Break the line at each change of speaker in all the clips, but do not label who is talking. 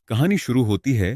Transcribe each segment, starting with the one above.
कहानी शुरू होती है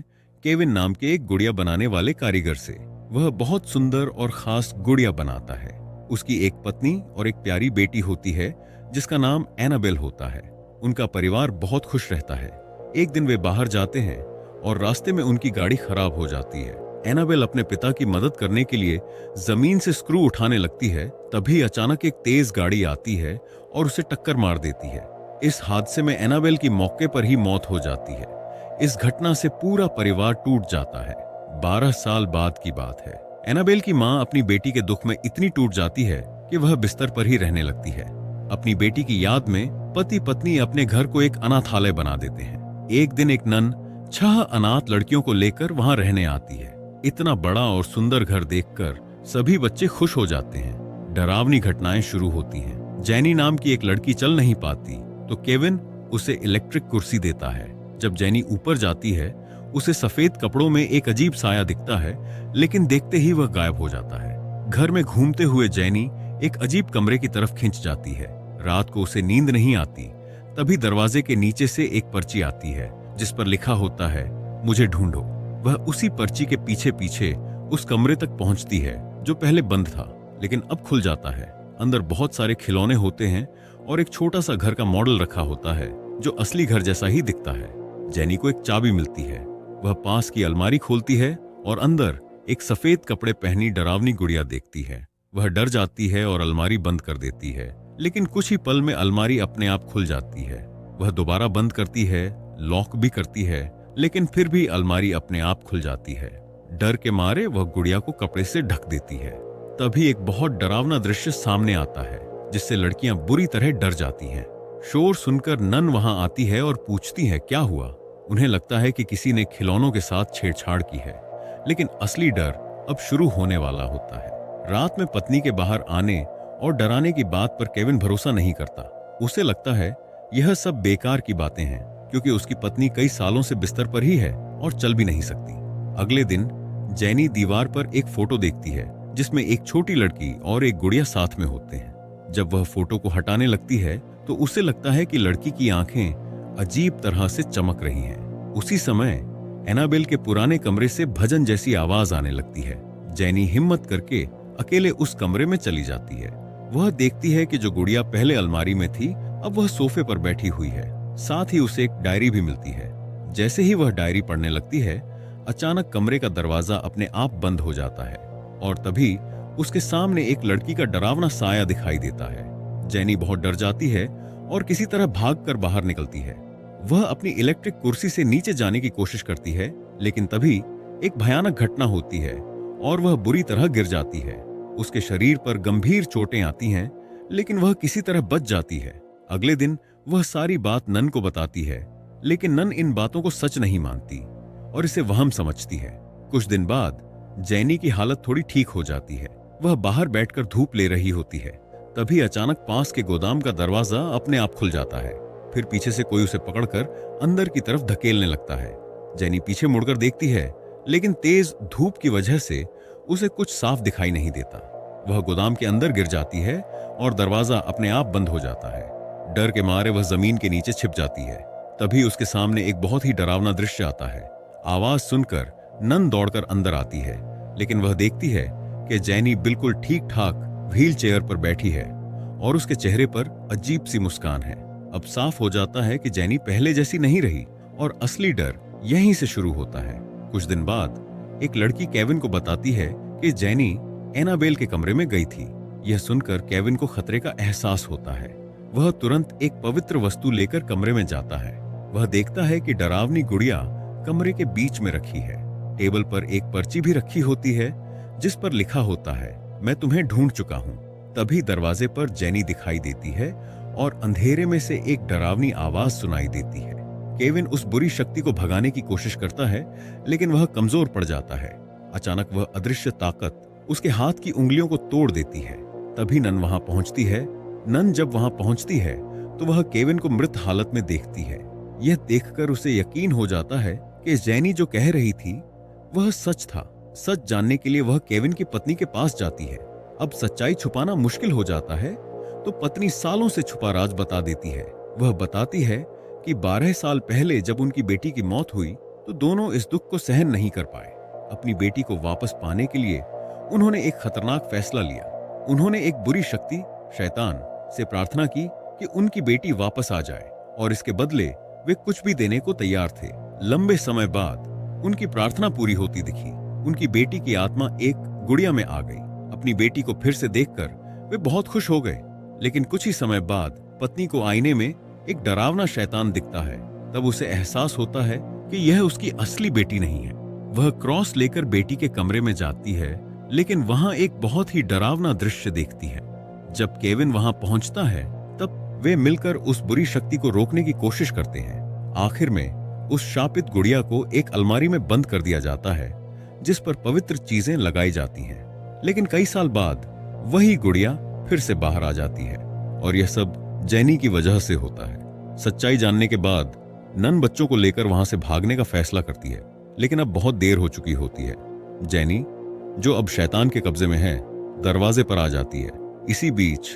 केविन नाम के एक गुड़िया बनाने वाले कारीगर से। वह बहुत सुंदर और खास गुड़िया बनाता है। उसकी एक पत्नी और एक प्यारी बेटी होती है जिसका नाम एनाबेल होता है। उनका परिवार बहुत खुश रहता है। एक दिन वे बाहर जाते हैं और रास्ते में उनकी गाड़ी खराब हो जाती है। एनाबेल अपने पिता की मदद करने के लिए जमीन से स्क्रू उठाने लगती है। तभी अचानक एक तेज गाड़ी आती है और उसे टक्कर मार देती है। इस हादसे में एनाबेल की मौके पर ही मौत हो जाती है। इस घटना से पूरा परिवार टूट जाता है। 12 साल बाद की बात है। एनाबेल की मां अपनी बेटी के दुख में इतनी टूट जाती है कि वह बिस्तर पर ही रहने लगती है। अपनी बेटी की याद में पति पत्नी अपने घर को एक अनाथालय बना देते हैं। एक दिन एक नन 6 अनाथ लड़कियों को लेकर वहां रहने आती है। इतना बड़ा और सुंदर घर देखकर सभी बच्चे खुश हो जाते हैं। डरावनी घटनाएं शुरू होती हैं। जैनी नाम की एक लड़की चल नहीं पाती तो केविन उसे इलेक्ट्रिक कुर्सी देता है। जब जैनी ऊपर जाती है उसे सफेद कपड़ों में एक अजीब साया दिखता है, लेकिन देखते ही वह गायब हो जाता है। घर में घूमते हुए जैनी एक अजीब कमरे की तरफ खिंच जाती है। रात को उसे नींद नहीं आती। तभी दरवाजे के नीचे से एक पर्ची आती है जिस पर लिखा होता है, मुझे ढूंढो। वह उसी पर्ची के पीछे पीछे उस कमरे तक पहुंचती है जो पहले बंद था, लेकिन अब खुल जाता है। अंदर बहुत सारे खिलौने होते हैं और एक छोटा सा घर का मॉडल रखा होता है जो असली घर जैसा ही दिखता है। जैनी को एक चाबी मिलती है। वह पास की अलमारी खोलती है और अंदर एक सफेद कपड़े पहनी डरावनी गुड़िया देखती है। वह डर जाती है और अलमारी बंद कर देती है, लेकिन कुछ ही पल में अलमारी अपने आप खुल जाती है। वह दोबारा बंद करती है, लॉक भी करती है, लेकिन फिर भी अलमारी अपने आप खुल जाती है। डर के मारे वह गुड़िया को कपड़े से ढक देती है। तभी एक बहुत डरावना दृश्य सामने आता है जिससे लड़कियां बुरी तरह डर जाती हैं। शोर सुनकर नन वहां आती है और पूछती है क्या हुआ। उन्हें लगता है कि किसी ने खिलौनों के साथ छेड़छाड़ की है, लेकिन असली डर अब शुरू होने वाला होता है। रात में पत्नी के बाहर आने और डराने की बात पर केविन भरोसा नहीं करता। उसे लगता है यह सब बेकार की बातें हैं, क्योंकि उसकी पत्नी कई सालों से बिस्तर पर ही है और चल भी नहीं सकती। अगले दिन जैनी दीवार पर एक फोटो देखती है जिसमें एक छोटी लड़की और एक गुड़िया साथ में होते हैं। जब वह फोटो को हटाने लगती है तो उसे लगता है कि लड़की की आंखें अजीब तरह से चमक रही हैं। उसी समय एनाबेल के पुराने कमरे से भजन जैसी आवाज आने लगती है। जैनी हिम्मत करके अकेले उस कमरे में चली जाती है। वह देखती है कि जो गुड़िया पहले अलमारी में थी अब वह सोफे पर बैठी हुई है। साथ ही उसे एक डायरी भी मिलती है। जैसे ही वह डायरी पढ़ने लगती है, अचानक कमरे का दरवाजा अपने आप बंद हो जाता है और तभी उसके सामने एक लड़की का डरावना साया दिखाई देता है। जैनी बहुत डर जाती है और किसी तरह भागकर बाहर निकलती है। वह अपनी इलेक्ट्रिक कुर्सी से नीचे जाने की कोशिश करती है, लेकिन तभी एक भयानक घटना होती है और वह बुरी तरह गिर जाती है। उसके शरीर पर गंभीर चोटें आती हैं, लेकिन वह किसी तरह बच जाती है। अगले दिन वह सारी बात नन को बताती है, लेकिन नन इन बातों को सच नहीं मानती और इसे वहम समझती है। कुछ दिन बाद जैनी की हालत थोड़ी ठीक हो जाती है। वह बाहर बैठकर धूप ले रही होती है। तभी अचानक पास के गोदाम का दरवाजा अपने आप खुल जाता है। फिर पीछे से कोई उसे पकड़कर अंदर की तरफ धकेलने लगता है। जैनी पीछे मुड़कर देखती है, लेकिन तेज धूप की वजह से उसे कुछ साफ दिखाई नहीं देता। वह गोदाम के अंदर गिर जाती है और दरवाजा अपने आप बंद हो जाता है। डर के मारे वह जमीन के नीचे छिप जाती है। तभी उसके सामने एक बहुत ही डरावना दृश्य आता है। आवाज सुनकर नन दौड़कर अंदर आती है, लेकिन वह देखती है कि जैनी बिल्कुल ठीक ठाक व्हील चेयर पर बैठी है और उसके चेहरे पर अजीब सी मुस्कान है। अब साफ हो जाता है कि जैनी पहले जैसी नहीं रही और असली डर यहीं से शुरू होता है। कुछ दिन बाद एक लड़की केविन को बताती है कि जैनी एनाबेल के कमरे में गई थी। यह सुनकर केविन को खतरे का एहसास होता है। वह तुरंत एक पवित्र वस्तु लेकर कमरे में जाता है। वह देखता है कि डरावनी गुड़िया कमरे के बीच में रखी है। टेबल पर एक पर्ची भी रखी होती है जिस पर लिखा होता है, मैं तुम्हें ढूंढ चुका हूं। तभी दरवाजे पर जैनी दिखाई देती है और अंधेरे में से एक डरावनी आवाज सुनाई देती है। केविन उस बुरी शक्ति को भगाने की कोशिश करता है, लेकिन वह कमजोर पड़ जाता है। अचानक वह अदृश्य ताकत उसके हाथ की उंगलियों को तोड़ देती है। तभी नन वहां पहुंचती है। नन जब वहां पहुंचती है तो वह केविन को मृत हालत में देखती है। यह देखकर उसे यकीन हो जाता है कि जैनी जो कह रही थी वह सच था। सच जानने के लिए वह केविन की पत्नी के पास जाती है। अब सच्चाई छुपाना मुश्किल हो जाता है तो पत्नी सालों से छुपा राज बता देती है। वह बताती है कि 12 साल पहले जब उनकी बेटी की मौत हुई तो दोनों इस दुख को सहन नहीं कर पाए। अपनी बेटी को वापस पाने के लिए उन्होंने एक खतरनाक फैसला लिया। उन्होंने एक बुरी शक्ति, शैतान, से प्रार्थना की कि उनकी बेटी वापस आ जाए और इसके बदले वे कुछ भी देने को तैयार थे। लंबे समय बाद उनकी प्रार्थना पूरी होती दिखी। उनकी बेटी की आत्मा एक गुड़िया में आ गई। अपनी बेटी को फिर से देखकर वे बहुत खुश हो गए। लेकिन कुछ ही समय बाद पत्नी को आईने में एक डरावना शैतान दिखता है। तब उसे एहसास होता है कि यह उसकी असली बेटी नहीं है। वह क्रॉस लेकर बेटी के कमरे में जाती है, लेकिन वहां एक बहुत ही डरावना दृश्य देखती है। जब केविन वहां पहुंचता है तब वे मिलकर उस बुरी शक्ति को रोकने की कोशिश करते हैं। आखिर में उस शापित गुड़िया को एक अलमारी में बंद कर दिया जाता है जिस पर पवित्र चीजें लगाई जाती हैं। लेकिन कई साल बाद वही गुड़िया फिर से बाहर आ जाती है और यह सब जेनी की वजह से होता है। सच्चाई जानने के बाद नन बच्चों को लेकर वहां से भागने का फैसला करती है, लेकिन अब बहुत देर हो चुकी होती है। जेनी, जो अब शैतान के कब्जे में है, दरवाजे पर आ जाती है। इसी बीच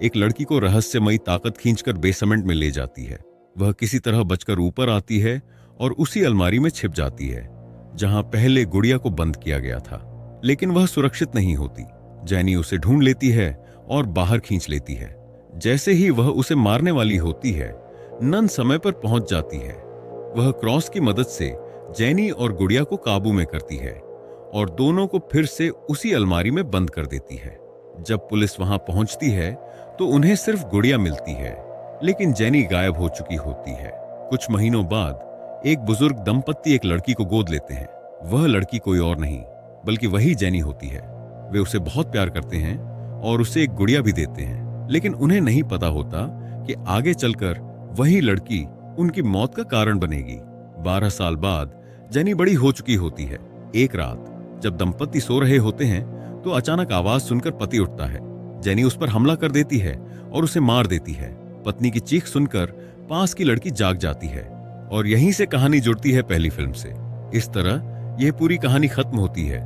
एक लड़की को रहस्यमयी ताकत खींचकर बेसमेंट में ले जाती है। वह किसी तरह बचकर ऊपर आती है और उसी अलमारी में छिप जाती है जहां पहले गुड़िया को बंद किया गया था। लेकिन वह सुरक्षित नहीं होती। जेनी उसे ढूंढ लेती है और बाहर खींच लेती है। जैसे ही वह उसे मारने वाली होती है, नन समय पर पहुंच जाती है। वह क्रॉस की मदद से जेनी और गुड़िया को काबू में करती है और दोनों को फिर से उसी अलमारी में बंद कर देती है। जब पुलिस वहां पहुंचती है तो उन्हें सिर्फ गुड़िया मिलती है, लेकिन जेनी गायब हो चुकी होती है। कुछ महीनों बाद एक बुजुर्ग दंपत्ति एक लड़की को गोद लेते हैं। वह लड़की कोई और नहीं बल्कि वही जेनी होती है। वे उसे बहुत प्यार करते हैं और उसे एक गुड़िया भी देते हैं, लेकिन उन्हें नहीं पता होता कि आगे चलकर वही लड़की उनकी मौत का कारण बनेगी। 12 साल बाद जेनी बड़ी हो चुकी होती है। एक रात जब दंपत्ति सो रहे होते हैं तो अचानक आवाज सुनकर पति उठता है। जेनी उस पर हमला कर देती है और उसे मार देती है। पत्नी की चीख सुनकर पास की लड़की जाग जाती है और यहीं से कहानी जुड़ती है पहली फिल्म से। इस तरह यह पूरी कहानी खत्म होती है